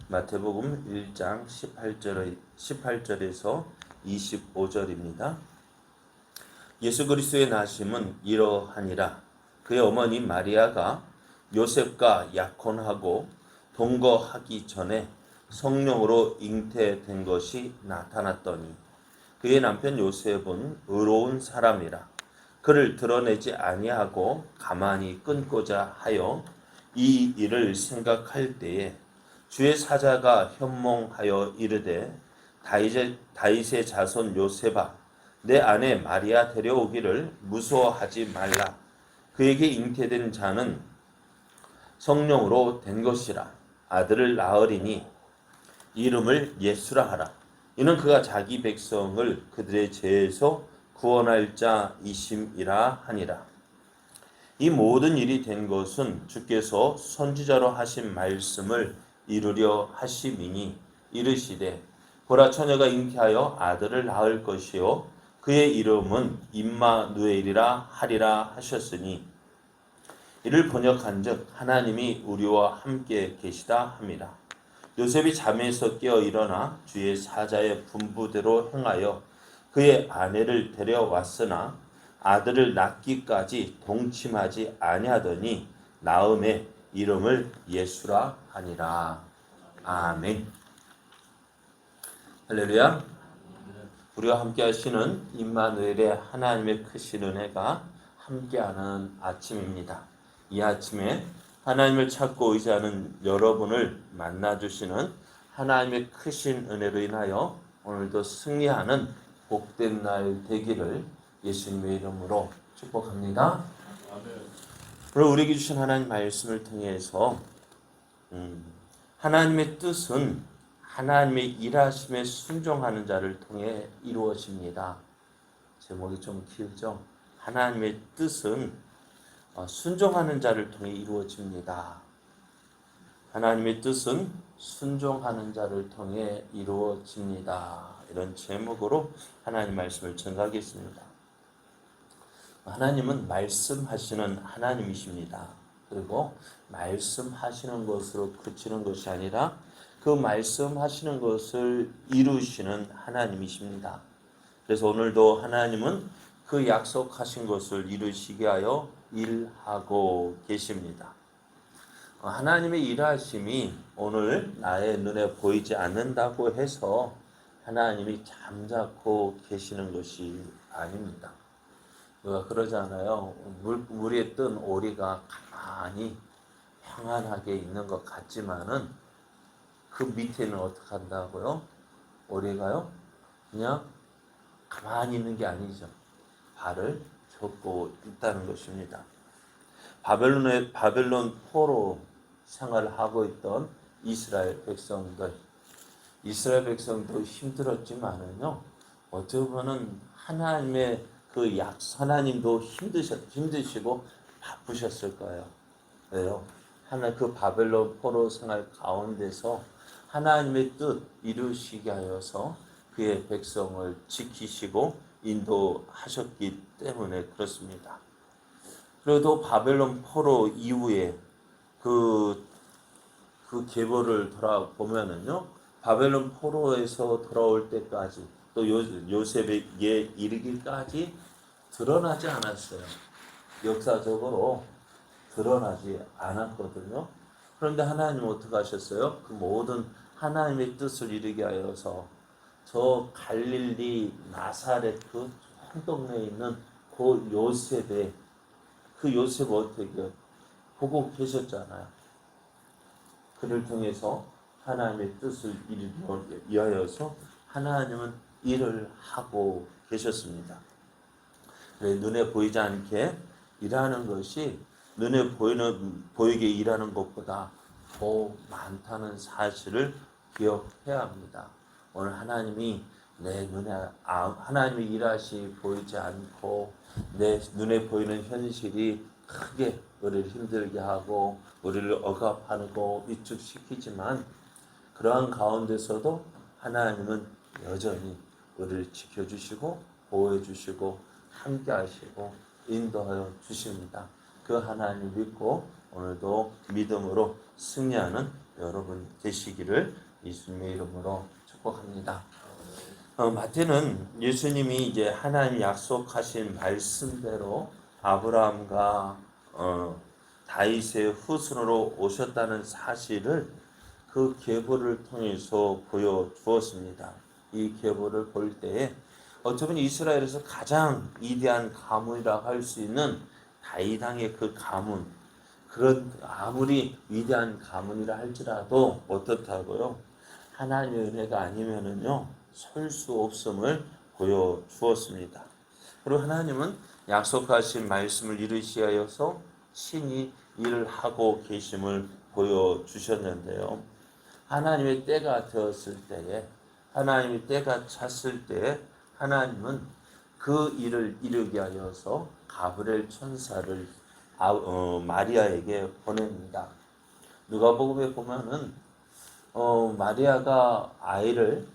마태복음 1장 18절에서 25절입니다. 예수 그리스도의 나심은 이러하니라. 그의 어머니 마리아가 요셉과 약혼하고 동거하기 전에 성령으로 잉태된 것이 나타났더니 그의 남편 요셉은 의로운 사람이라. 그를 드러내지 아니하고 가만히 끊고자 하여 이 일을 생각할 때에 주의 사자가 현몽하여 이르되 다윗의 자손 요셉아 내 아내 마리아 데려오기를 무서워하지 말라. 그에게 잉태된 자는 성령으로 된 것이라. 아들을 낳으리니 이름을 예수라 하라. 이는 그가 자기 백성을 그들의 죄에서 구원할 자이심이라 하니라. 이 모든 일이 된 것은 주께서 선지자로 하신 말씀을 이루려 하심이니 이르시되 보라 처녀가 잉태하여 아들을 낳을 것이요 그의 이름은 임마누엘이라 하리라 하셨으니 이를 번역한즉 하나님이 우리와 함께 계시다 함이라. 요셉이 잠에서 깨어 일어나 주의 사자의 분부대로 행하여 그의 아내를 데려왔으나 아들을 낳기까지 동침하지 아니하더니 나음의 이름을 예수라 하니라. 아멘. 할렐루야. 우리와 함께 하시는 임마누엘의 하나님의 크신 은혜가 함께하는 아침입니다. 이 아침에 하나님을 찾고 의지하는 여러분을 만나주시는 하나님의 크신 은혜로 인하여 오늘도 승리하는 복된 날 되기를 예수님의 이름으로 축복합니다. 오늘 우리에게 주신 하나님 말씀을 통해서 하나님의 뜻은 하나님의 일하심에 순종하는 자를 통해 이루어집니다. 제목이 좀 길죠? 하나님의 뜻은 순종하는 자를 통해 이루어집니다. 하나님의 뜻은 순종하는 자를 통해 이루어집니다. 이런 제목으로 하나님 말씀을 전하겠습니다. 하나님은 말씀하시는 하나님이십니다. 그리고 말씀하시는 것으로 그치는 것이 아니라 그 말씀하시는 것을 이루시는 하나님이십니다. 그래서 오늘도 하나님은 그 약속하신 것을 이루시게 하여 일하고 계십니다. 하나님의 일하심이 오늘 나의 눈에 보이지 않는다고 해서 하나님이 잠자코 계시는 것이 아닙니다. 누가 그러잖아요. 물 위에 뜬 오리가 가만히 평안하게 있는 것 같지만은 그 밑에는 어떻게 한다고요? 오리가요? 그냥 가만히 있는 게 아니죠. 발을 젓고 있다는 것입니다. 바벨론 포로 생활을 하고 있던 이스라엘 백성도 힘들었지만은요, 어떻게 보면 하나님의 하나님도 힘드시고 바쁘셨을 거예요. 왜요? 그 바벨론 포로 생활 가운데서 하나님의 뜻 이루시게 하여서 그의 백성을 지키시고 인도하셨기 때문에 그렇습니다. 그래도 바벨론 포로 이후에 그 계보를 돌아보면은요, 바벨론 포로에서 돌아올 때까지 또 요셉에게 이르기까지 드러나지 않았어요. 역사적으로 드러나지 않았거든요. 그런데 하나님은 어떻게 하셨어요? 그 모든 하나님의 뜻을 이루게 하여서 저 갈릴리 나사렛 그 한 동네에 있는 그 요셉의 그 요셉 어떻게 보고 계셨잖아요. 그를 통해서 하나님의 뜻을 이루기 위하여서 하나님은 일을 하고 계셨습니다. 눈에 보이지 않게 일하는 것이 눈에 보이게 일하는 것보다 더 많다는 사실을 기억해야 합니다. 오늘 하나님이 내 눈에 하나님의 일하시 보이지 않고 내 눈에 보이는 현실이 크게 우리를 힘들게 하고 우리를 억압하고 위축시키지만 그러한 가운데서도 하나님은 여전히 우리를 지켜주시고 보호해주시고 함께하시고 인도하여 주십니다. 그 하나님 믿고 오늘도 믿음으로 승리하는 여러분 되시기를 예수님의 이름으로 축복합니다. 마태는 예수님이 이제 하나님 약속하신 말씀대로 아브라함과 다윗의 후손으로 오셨다는 사실을 그 계보를 통해서 보여주었습니다. 이 계보를 볼 때에 어쩌면 이스라엘에서 가장 위대한 가문이라고 할 수 있는 다윗 왕의 그 가문, 그런 아무리 위대한 가문이라 할지라도 어떻다고요? 하나님의 은혜가 아니면은요 설 수 없음을 보여주었습니다. 그리고 하나님은 약속하신 말씀을 이루시하여서 친히 일을 하고 계심을 보여주셨는데요. 하나님의 때가 되었을 때에, 하나님의 때가 찼을 때에 하나님은 그 일을 이루게 하여서 가브리엘 천사를 마리아에게 보냅니다. 누가복음에 보면은 마리아가 아이를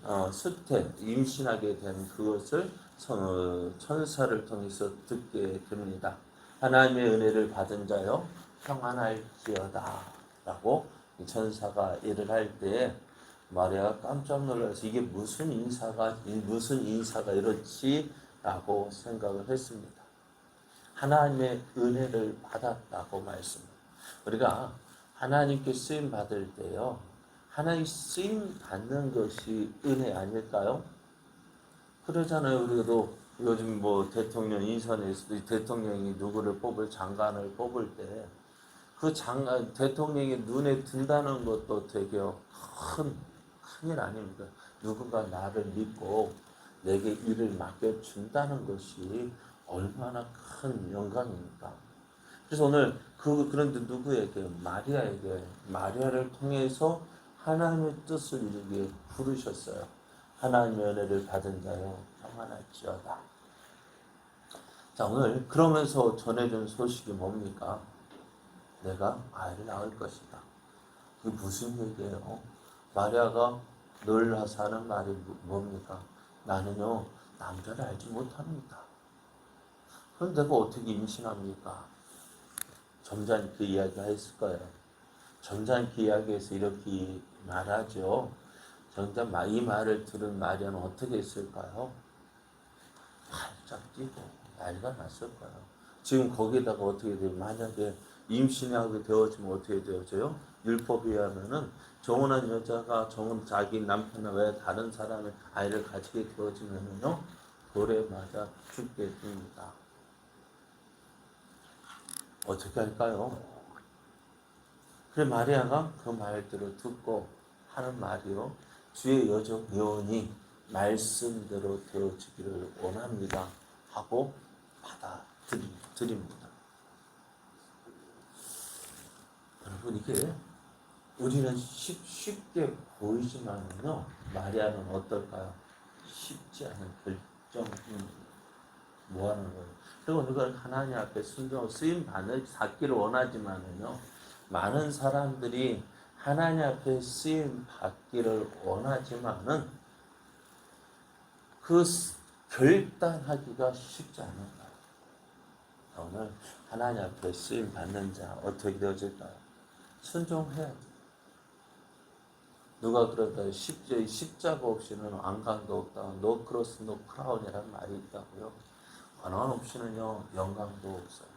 임신하게 된 그것을 천사를 통해서 듣게 됩니다. 하나님의 은혜를 받은 자여 평안할지어다 라고 천사가 일을 할 때에 마리아가 깜짝 놀라서 이게 무슨 인사가 이렇지 라고 생각을 했습니다. 하나님의 은혜를 받았다고 말씀합니다. 우리가 하나님께 쓰임 받을 때요, 하나님 쓰임 받는 것이 은혜 아닐까요? 그러잖아요. 우리도 요즘 뭐 대통령 인선에서도 대통령이 누구를 장관을 뽑을 때 그 장관 대통령이 눈에 든다는 것도 되게 큰일 아닙니까? 누군가 나를 믿고 내게 일을 맡겨준다는 것이 얼마나 큰 영광입니까? 그래서 오늘 그런데 누구에게? 마리아를 통해서 하나님의 뜻을 이루게 부르셨어요. 하나님의 은혜를 받은 자여 평안할지어다. 자, 오늘 그러면서 전해준 소식이 뭡니까? 내가 아이를 낳을 것이다. 그게 무슨 얘기예요? 마리아가 놀라서 하는 말이 뭡니까? 나는요 남자를 알지 못합니다. 그럼 내가 어떻게 임신합니까? 점잖게 그 이야기 했을 거예요. 점잖게 이야기해서 이렇게 말하죠. 이 말을 들은 마리아는 어떻게 했을까요? 활짝 뛰고 난리가 났을 거예요. 지금 거기다가 어떻게 돼요? 만약에 임신하게 되어지면 어떻게 되어져요? 율법에 의하면은 정혼한 여자가 자기 남편이나 왜 다른 사람의 아이를 가지게 되어지면은요 돌에 맞아 죽게 됩니다. 어떻게 할까요? 그래 마리아가 그 말들을 듣고 하는 말이요, 주의 여종 요원이 말씀대로 되어지기를 원합니다 하고 받아들입니다. 여러분 이게 우리는 쉽게 보이지만요 마리아는 어떨까요? 쉽지 않은 결정입니다. 뭐 하는 거예요? 그리고 우리가 하나님 앞에 순종 쓰임 받기를 원하지만은요 많은 사람들이 하나님 앞에 쓰임 받기를 원하지만은 그 결단하기가 쉽지 않은 거예요. 오늘 하나님 앞에 쓰임 받는 자 어떻게 되어질까요? 순종해야 돼. 누가 그러다 십자가 없이는 안강도 없다. 노 크로스 노 크라운이라는 말이 있다고요. 권한 없이는요 영광도 없어요.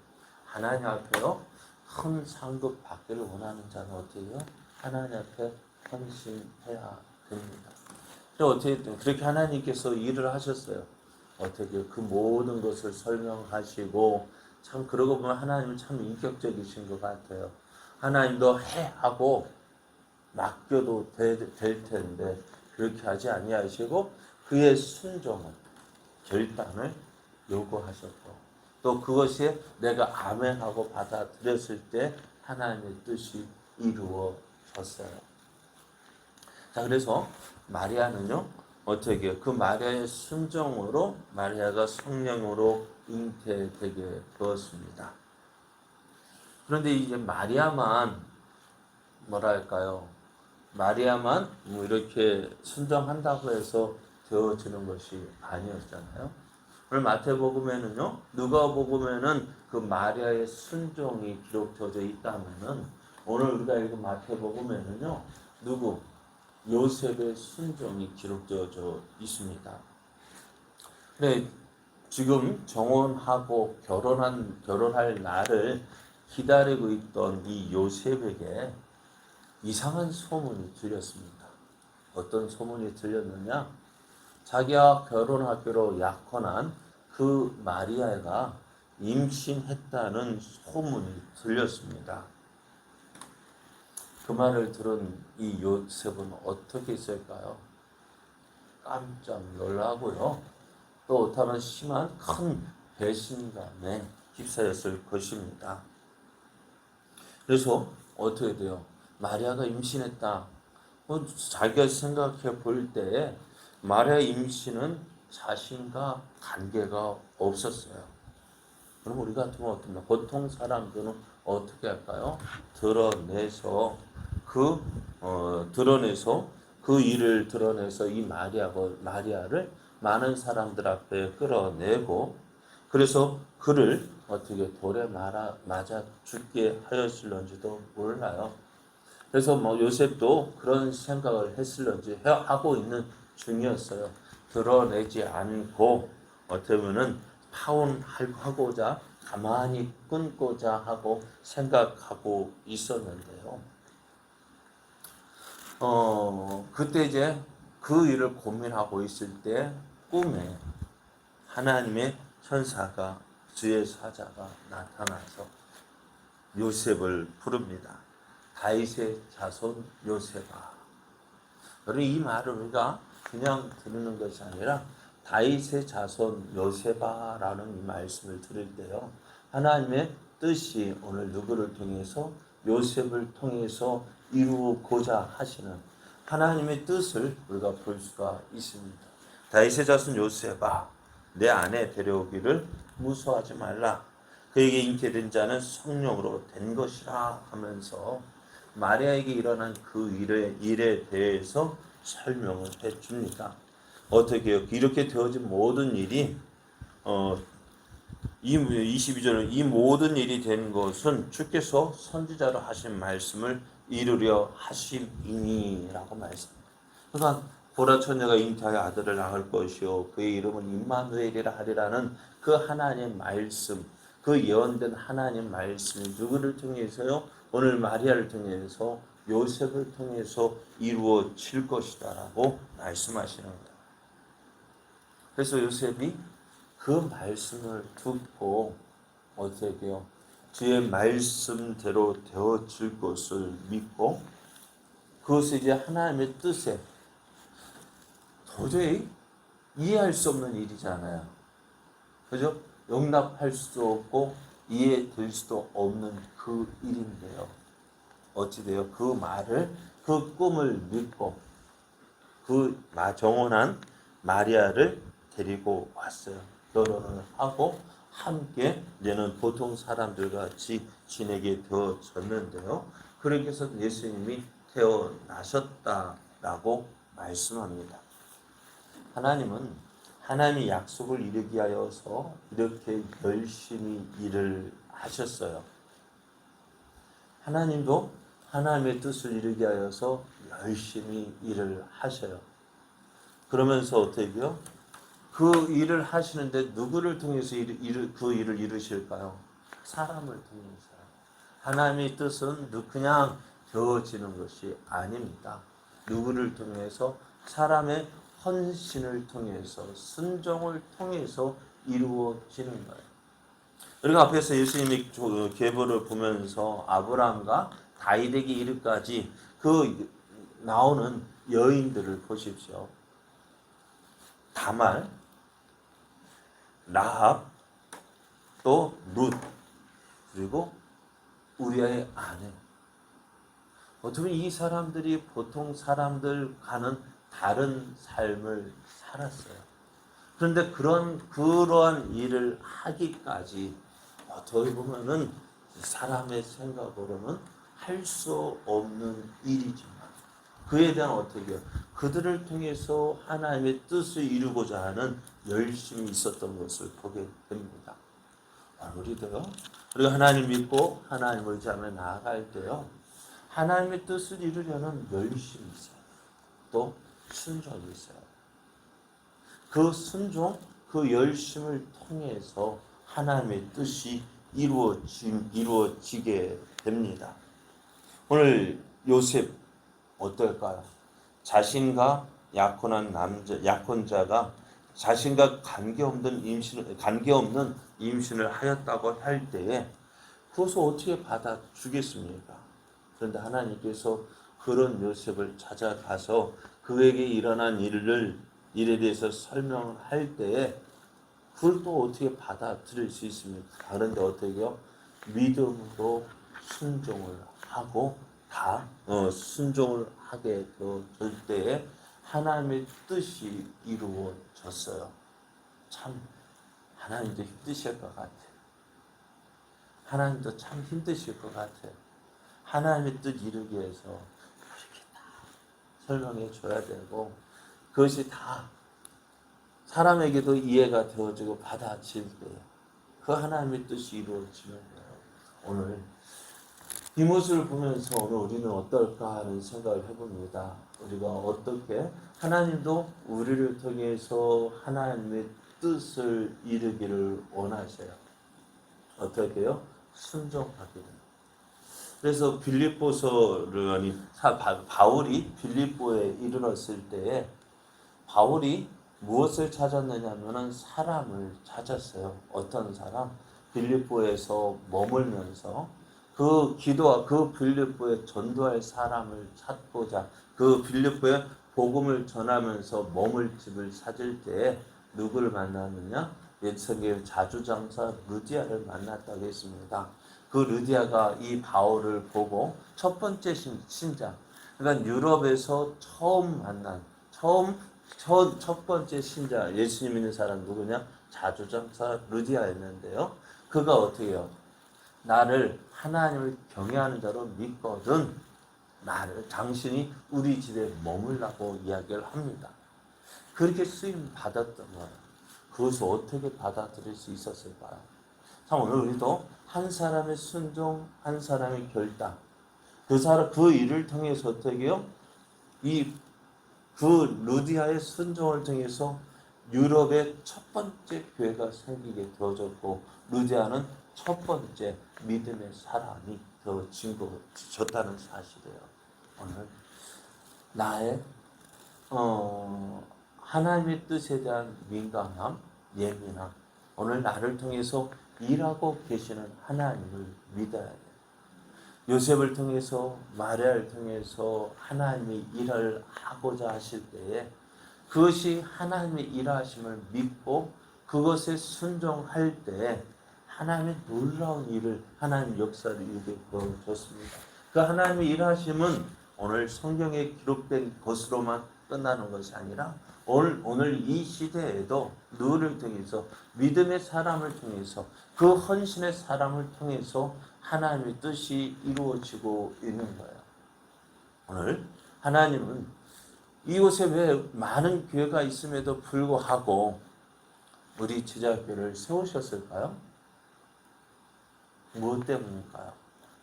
하나님 앞에요 큰 상급 받기를 원하는 자는 어떻게 해요? 하나님 앞에 헌신해야 됩니다. 그렇게 하나님께서 일을 하셨어요. 어떻게 그 모든 것을 설명하시고, 참 그러고 보면 하나님은 참 인격적이신 것 같아요. 하나님도 해 하고 맡겨도 될 텐데 그렇게 하지 아니하시고 그의 순종은 결단을 요구하셨고, 또 그것이 내가 아멘하고 받아들였을 때 하나님의 뜻이 이루어졌어요. 자, 그래서 마리아는요 어떻게 그 마리아의 순종으로 마리아가 성령으로 잉태되게 되었습니다. 그런데 이제 마리아만 뭐랄까요? 마리아만 이렇게 순종한다고 해서 되어지는 것이 아니었잖아요. 오늘 마태복음에는요, 누가복음에는 그 마리아의 순종이 기록되어 있다면은 오늘 우리가 읽은 마태복음에는요, 누구? 요셉의 순종이 기록되어져 있습니다. 근데 지금 정혼하고 결혼할 날을 기다리고 있던 이 요셉에게 이상한 소문이 들렸습니다. 어떤 소문이 들렸느냐? 자기와 결혼하기로 약혼한 그 마리아가 임신했다는 소문이 들렸습니다. 그 말을 들은 이 요셉은 어떻게 했을까요? 깜짝 놀라고요. 또 다른 심한 큰 배신감에 휩싸였을 것입니다. 그래서 어떻게 돼요? 마리아가 임신했다. 자기가 생각해 볼 때에 마리아 임신은 자신과 관계가 없었어요. 그럼 우리 같으면 어떻습니까? 보통 사람들은 어떻게 할까요? 드러내서 그 일을 드러내서 이 마리아를 많은 사람들 앞에 끌어내고, 그래서 그를 어떻게 돌에 맞아 죽게 하였을런지도 몰라요. 그래서 요셉도 그런 생각을 했을런지 하고 있는 중이었어요. 드러내지 않고 어떻게 보면은 파혼하고자 가만히 끊고자 하고 생각하고 있었는데요. 그때 이제 그 일을 고민하고 있을 때 꿈에 하나님의 천사가, 주의 사자가 나타나서 요셉을 부릅니다. 다윗의 자손 요셉아. 여러분, 이 말을 우리가 그냥 들는 것이 아니라 다윗의 자손 요셉아라는 이 말씀을 들을 때요, 하나님의 뜻이 오늘 누구를 통해서, 요셉을 통해서 이루고자 하시는 하나님의 뜻을 우리가 볼 수가 있습니다. 다윗의 자손 요셉아, 내 아내 데려오기를 무서워하지 말라. 그에게 잉태된 자는 성령으로 된 것이라 하면서 마리아에게 일어난 그 일에 대해서 설명을 해 줍니다. 어떻게요? 이렇게 되어진 모든 일이 이 22절은 이 모든 일이 된 것은 주께서 선지자로 하신 말씀을 이루려 하심이니라고 말씀합니다. 그러니까 보라 처녀가 잉태하여 아들을 낳을 것이요 그의 이름은 임마누엘이라 하리라는 그 하나님의 말씀, 그 예언된 하나님 말씀이 누구를 통해서요? 오늘 마리아를 통해서, 요셉을 통해서 이루어질 것이다라고 말씀하시는 겁니다. 그래서 요셉이 그 말씀을 듣고 어떻게 해요? 주의 말씀대로 되어질 것을 믿고, 그것을 이제 하나님의 뜻에, 도저히 이해할 수 없는 일이잖아요. 그죠? 용납할 수도 없고 이해될 수도 없는 그 일인데요. 어찌돼요? 그 말을, 그 꿈을 믿고 그 정혼한 마리아를 데리고 왔어요. 결혼을 하고 함께 이제는 보통 사람들과 같이 지내게 되어졌는데요. 그렇게 해서 예수님이 태어나셨다라고 말씀합니다. 하나님은 하나님의 약속을 이루기 위하여서 이렇게 열심히 일을 하셨어요. 하나님도 하나님의 뜻을 이루기 위하여서 열심히 일을 하셔요. 그러면서 어떻게 해요? 그 일을 하시는데 누구를 통해서 그 일을 이루실까요? 사람을 통해서요. 하나님의 뜻은 그냥 되어지는 것이 아닙니다. 누구를 통해서? 사람의 헌신을 통해서, 순종을 통해서 이루어지는 거예요. 그리고 앞에서 예수님이 계보를 보면서 아브라함과 다윗에게 이르기까지 그 나오는 여인들을 보십시오. 다말, 라합, 또 룻, 그리고 우리아의 아내. 어쩌면 이 사람들이 보통 사람들과는 다른 삶을 살았어요. 그런데 그러한 일을 하기까지 어떻게 보면은 사람의 생각으로는 할 수 없는 일이지만, 그에 대한 어떻게 그들을 통해서 하나님의 뜻을 이루고자 하는 열심이 있었던 것을 보게 됩니다. 우리도요, 우리가 하나님 믿고 하나님을 의지하며 나아갈 때요, 하나님의 뜻을 이루려는 열심이 있어요. 또 순종이 있어요. 그 순종, 그 열심을 통해서 하나님의 뜻이 이루어지게 됩니다. 오늘 요셉 어떨까요? 자신과 약혼자가 자신과 관계없는 임신을 하였다고 할 때에 그것을 어떻게 받아주겠습니까? 그런데 하나님께서 그런 요셉을 찾아가서 그에게 일어난 일에 대해서 설명할 때에 그걸 또 어떻게 받아들일 수 있습니까? 그런데 어떻게요? 믿음으로 순종을 하고 순종을 하게 될 때에 하나님의 뜻이 이루어졌어요. 참 하나님도 힘드실 것 같아요. 하나님도 참 힘드실 것 같아요. 하나님의 뜻 이루기 위해서 이렇게 다 설명해 줘야 되고 그것이 다 사람에게도 이해가 되어지고 받아칠 때 그 하나님의 뜻이 이루어지는 거예요. 오늘 이 모습을 보면서 오늘 우리는 어떨까 하는 생각을 해봅니다. 우리가 어떻게 하나님도 우리를 통해서 하나님의 뜻을 이루기를 원하셔요. 어떻게요? 순종하기를. 그래서 빌립보서를 바울이 빌립보에 이르렀을 때에 바울이 무엇을 찾았느냐면은 사람을 찾았어요. 어떤 사람? 빌립보에서 머물면서 그 기도와 그 빌립보에 전도할 사람을 찾고자 그 빌립보에 복음을 전하면서 머물 집을 찾을 때에 누구를 만났느냐? 옛성경 자주장사 루디아를 만났다고 했습니다. 그 루디아가 이 바울을 보고 첫 번째 신자, 그러니까 유럽에서 처음 만난 첫 번째 신자 예수님 믿는 사람 누구냐? 자주장사 루디아였는데요. 그가 어떻게 해요? 나를 하나님을 경외하는 자로 믿거든 당신이 우리 집에 머물라고 이야기를 합니다. 그렇게 쓰임 받았던 거예요. 그것을 어떻게 받아들일 수 있었을까요? 참 오늘 우리도 한 사람의 순종, 한 사람의 결단, 그 일을 통해서 어떻게요? 그 루디아의 순종을 통해서 유럽의 첫 번째 교회가 생기게 되어졌고 루디아는 첫 번째 믿음의 사람이 되어졌다는 사실이에요. 오늘 나의 하나님의 뜻에 대한 민감함, 예민함, 오늘 나를 통해서 일하고 계시는 하나님을 믿어야 돼요. 요셉을 통해서 마리아를 통해서 하나님의 일을 하고자 하실 때에 그것이 하나님의 일하심을 믿고 그것에 순종할 때 하나님의 놀라운 일을 하나님 역사를 이루게 보여줬습니다. 그 하나님의 일하심은 오늘 성경에 기록된 것으로만 끝나는 것이 아니라 오늘 이 시대에도 누구를 통해서 믿음의 사람을 통해서 그 헌신의 사람을 통해서 하나님의 뜻이 이루어지고 있는 거예요. 오늘 하나님은 이곳에 왜 많은 교회가 있음에도 불구하고 우리 제자교회를 세우셨을까요? 무엇 때문일까요?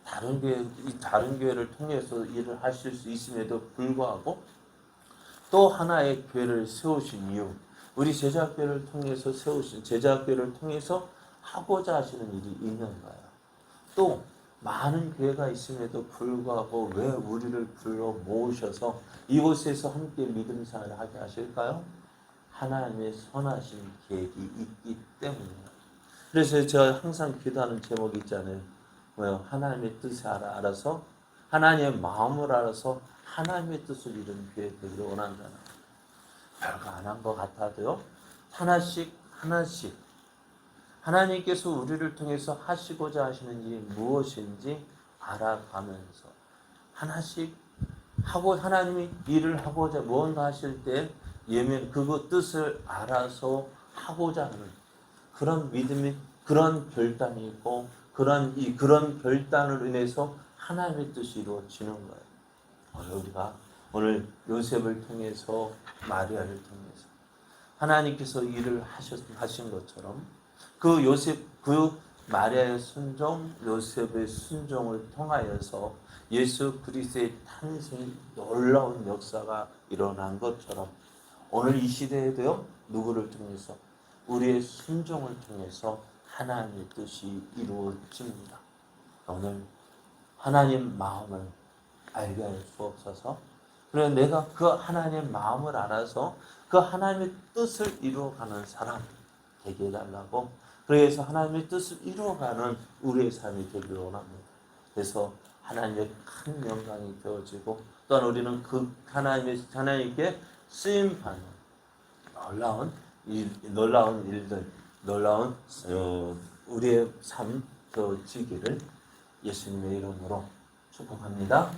다른 교회를 통해서 일을 하실 수 있음에도 불구하고 또 하나의 교회를 세우신 이유, 우리 제자교회를 통해서 제자교회를 통해서 하고자 하시는 일이 있는 거예요. 또 많은 교회가 있음에도 불구하고 왜 우리를 불러 모으셔서 이곳에서 함께 믿음 생활을 하게 하실까요? 하나님의 선하신 계획이 있기 때문이에요. 그래서 제가 항상 기도하는 제목이 있잖아요. 뭐요? 하나님의 뜻을 알아서 하나님의 마음을 알아서 하나님의 뜻을 이루는 교회 되기를 원한다는 별거 안 한 것 같아도요. 하나씩 하나님께서 우리를 통해서 하시고자 하시는 일이 무엇인지 알아가면서 하나씩 하고 하나님이 일을 하고자 무언가 하실 때 그거 뜻을 알아서 하고자 하는 그런 믿음이 그런 결단이 있고 그런 결단을 인해서 하나님의 뜻이 이루어지는 거예요. 우리가 오늘 요셉을 통해서 마리아를 통해서 하나님께서 일을 하신 것처럼 그 마리아의 순종, 요셉의 순종을 통하여서 예수 그리스도의 탄생 놀라운 역사가 일어난 것처럼 오늘 이 시대에도요, 누구를 통해서 우리의 순종을 통해서 하나님의 뜻이 이루어집니다. 오늘 하나님 마음을 알게 할 수 없어서, 그래 내가 그 하나님의 마음을 알아서 그 하나님의 뜻을 이루어가는 사람 되게 해달라고, 그래서 하나님의 뜻을 이루어가는 우리의 삶이 되기를 원합니다. 그래서 하나님의 큰 영광이 되어지고, 또한 우리는 그 하나님께 쓰임받는 놀라운 일들, 놀라운 우리의 삶 되어지기를 예수님의 이름으로 축복합니다.